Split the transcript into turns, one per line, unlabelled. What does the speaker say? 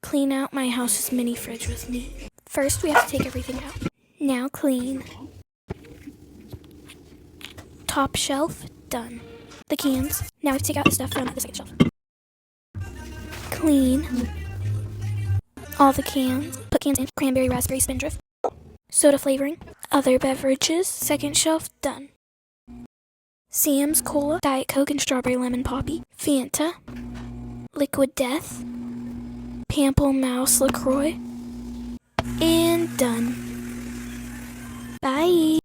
clean out my house's mini fridge with me. First, we have to take everything out. Now clean. Top shelf, done. The cans. Now we have to take out the stuff from the second shelf. Clean. All the cans. Put cans in. Cranberry, raspberry, spindrift. Soda flavoring. Other beverages. Second shelf, done. Sam's Cola, Diet Coke and Strawberry Lemon Poppy. Fanta. Liquid Death. Pamplemousse LaCroix. And done. Bye.